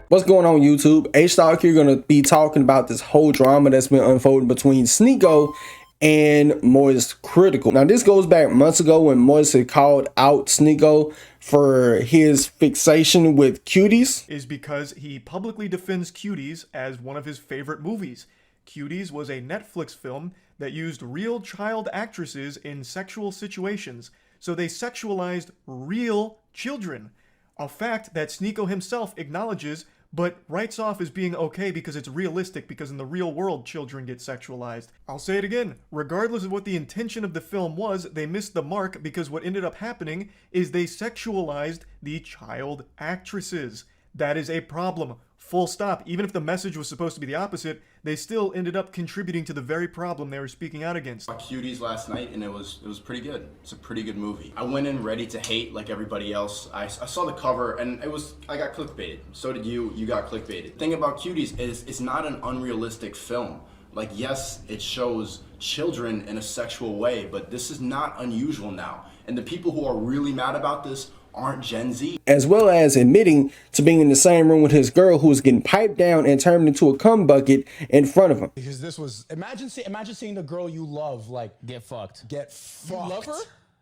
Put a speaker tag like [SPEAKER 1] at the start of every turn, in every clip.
[SPEAKER 1] What's going on, YouTube? H-Stock here, going to be talking about this whole drama that's been unfolding between Sneako and Moistcritikal. Now, this goes back months ago when Moist had called out Sneako for his fixation with Cuties.
[SPEAKER 2] Is because he publicly defends Cuties as one of his favorite movies. Cuties was a Netflix film that used real child actresses in sexual situations, so they sexualized real children. A fact that Sneako himself acknowledges, but writes off as being okay because it's realistic, because in the real world children get sexualized. I'll say it again, regardless of what the intention of the film was, they missed the mark because what ended up happening is they sexualized the child actresses. That is a problem. Full stop. Even if the message was supposed to be the opposite, they still ended up contributing to the very problem they were speaking out against.
[SPEAKER 3] Cuties last night, and it was pretty good. It's a pretty good movie. I went in ready to hate like everybody else. I saw the cover, and I got clickbaited. So did you. You got clickbaited. The thing about Cuties is it's not an unrealistic film. Like, yes, it shows children in a sexual way, but this is not unusual now. And the people who are really mad about this aren't Gen Z.
[SPEAKER 1] As well as admitting to being in the same room with his girl who was getting piped down and turned into a cum bucket in front of him.
[SPEAKER 4] Because this was, imagine seeing the girl you love, like,
[SPEAKER 5] get fucked.
[SPEAKER 4] Get fucked.
[SPEAKER 5] You love her?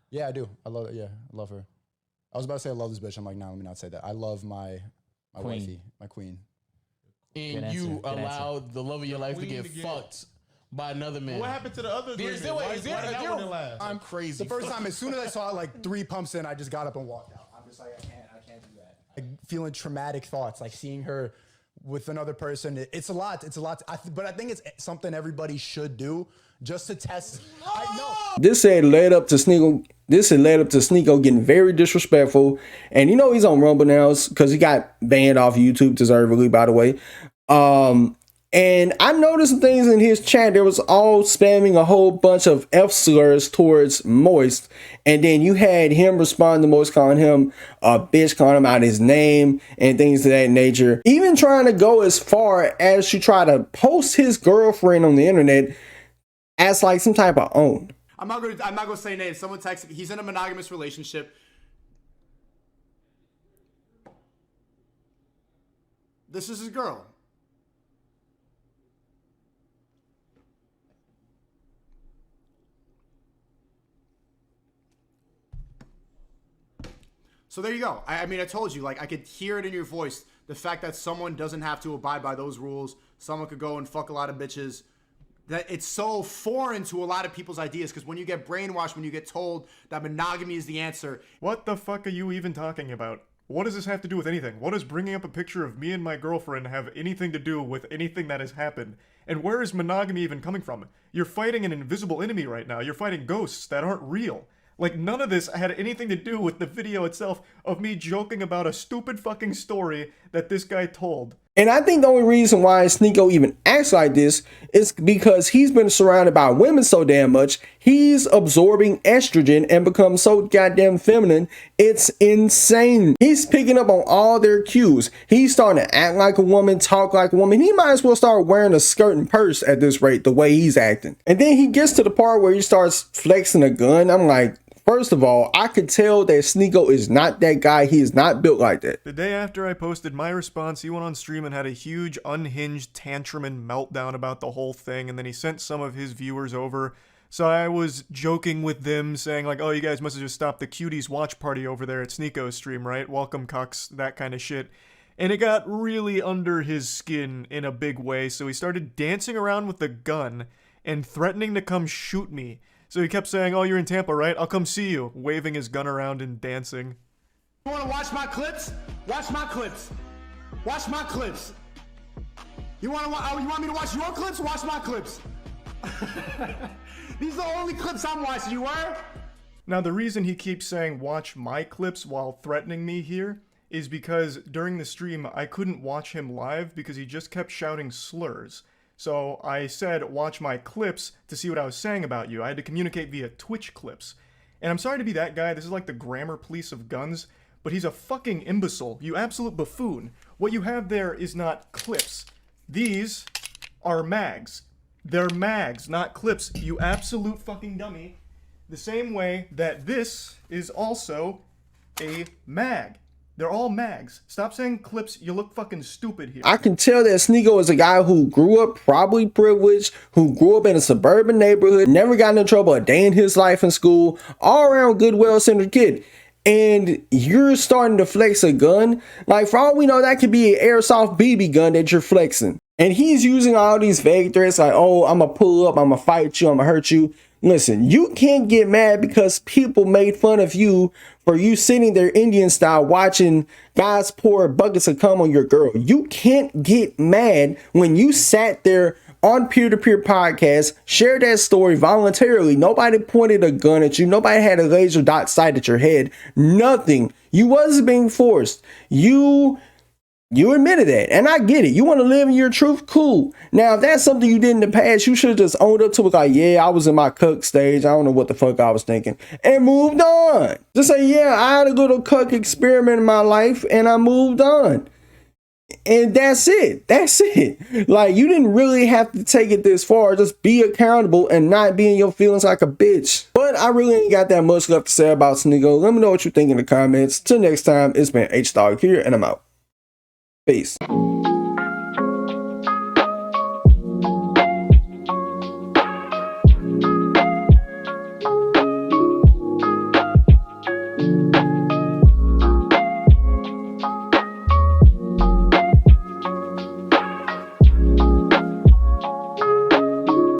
[SPEAKER 4] Yeah, I do. I love it. Yeah, I love her. I was about to say I love this bitch. I'm like, nah, let me not say that. I love my wifey, my queen.
[SPEAKER 5] And you allowed the love of your life to get fucked by another man.
[SPEAKER 6] What happened to the other women?
[SPEAKER 5] I'm crazy.
[SPEAKER 4] The first time, as soon as I saw it, like 3 pumps in, I just got up and walked out. I'm just like, I can't do that. Like, feeling traumatic thoughts, like seeing her with another person. It's a lot. But I think it's something everybody should do just to test. I know.
[SPEAKER 1] This had led up to Sneako getting very disrespectful. And you know he's on Rumble now because he got banned off YouTube deservedly, by the way. And I noticed some things in his chat. There was all spamming a whole bunch of F slurs towards Moist. And then you had him respond to Moist, calling him a bitch, calling him out his name and things of that nature. Even trying to go as far as to try to post his girlfriend on the internet as like some type of own.
[SPEAKER 7] I'm not gonna say names. Someone texted me. He's in a monogamous relationship. This is his girl. So there you go. I mean, I told you, like, I could hear it in your voice. The fact that someone doesn't have to abide by those rules. Someone could go and fuck a lot of bitches. That it's so foreign to a lot of people's ideas, because when you get brainwashed, when you get told that monogamy is the answer.
[SPEAKER 2] What the fuck are you even talking about? What does this have to do with anything? What does bringing up a picture of me and my girlfriend have anything to do with anything that has happened? And where is monogamy even coming from? You're fighting an invisible enemy right now. You're fighting ghosts that aren't real. Like, none of this had anything to do with the video itself of me joking about a stupid fucking story that this guy told.
[SPEAKER 1] And I think the only reason why Sneako even acts like this is because he's been surrounded by women so damn much, he's absorbing estrogen and becomes so goddamn feminine, it's insane. He's picking up on all their cues. He's starting to act like a woman, talk like a woman. He might as well start wearing a skirt and purse at this rate, the way he's acting. And then he gets to the part where he starts flexing a gun. I'm like, first of all, I could tell that Sneako is not that guy. He is not built like that.
[SPEAKER 2] The day after I posted my response, he went on stream and had a huge unhinged tantrum and meltdown about the whole thing, and then he sent some of his viewers over. So I was joking with them, saying like, oh, you guys must have just stopped the Cuties watch party over there at Sneako's stream, right? Welcome, cucks, that kind of shit. And it got really under his skin in a big way, so he started dancing around with the gun and threatening to come shoot me. So he kept saying, oh, you're in Tampa, right? I'll come see you, waving his gun around and dancing.
[SPEAKER 7] You want to watch my clips? Watch my clips. Watch my clips. You want me to watch your clips? Watch my clips. These are the only clips I'm watching. You were?
[SPEAKER 2] Now, the reason he keeps saying watch my clips while threatening me here is because during the stream, I couldn't watch him live because he just kept shouting slurs. So I said, watch my clips to see what I was saying about you. I had to communicate via Twitch clips. And I'm sorry to be that guy, this is like the grammar police of guns, but he's a fucking imbecile, you absolute buffoon. What you have there is not clips. These are mags. They're mags, not clips, you absolute fucking dummy. The same way that this is also a mag. They're all mags. Stop saying clips. You look fucking stupid here.
[SPEAKER 1] I can tell that Sneako is a guy who grew up probably privileged, who grew up in a suburban neighborhood, never got in trouble a day in his life in school, all around good, well-centered kid. And you're starting to flex a gun. Like, for all we know, that could be an airsoft BB gun that you're flexing. And he's using all these vague threats like, oh, I'm gonna pull up, I'm gonna fight you, I'm gonna hurt you. Listen, you can't get mad because people made fun of you for you sitting there Indian style watching guys pour buckets of cum on your girl. You can't get mad when you sat there on peer-to-peer podcasts, shared that story voluntarily. Nobody pointed a gun at you. Nobody had a laser dot sight at your head. Nothing. You wasn't being forced. You admitted that, and I get it. You want to live in your truth? Cool. Now, if that's something you did in the past, you should have just owned up to it like, yeah, I was in my cuck stage. I don't know what the fuck I was thinking. And moved on. Just say, yeah, I had a little cuck experiment in my life, and I moved on. And that's it. That's it. Like, you didn't really have to take it this far. Just be accountable and not be in your feelings like a bitch. But I really ain't got that much left to say about Sneako. Let me know what you think in the comments. Till next time, it's been H-Dog here, and I'm out. Peace.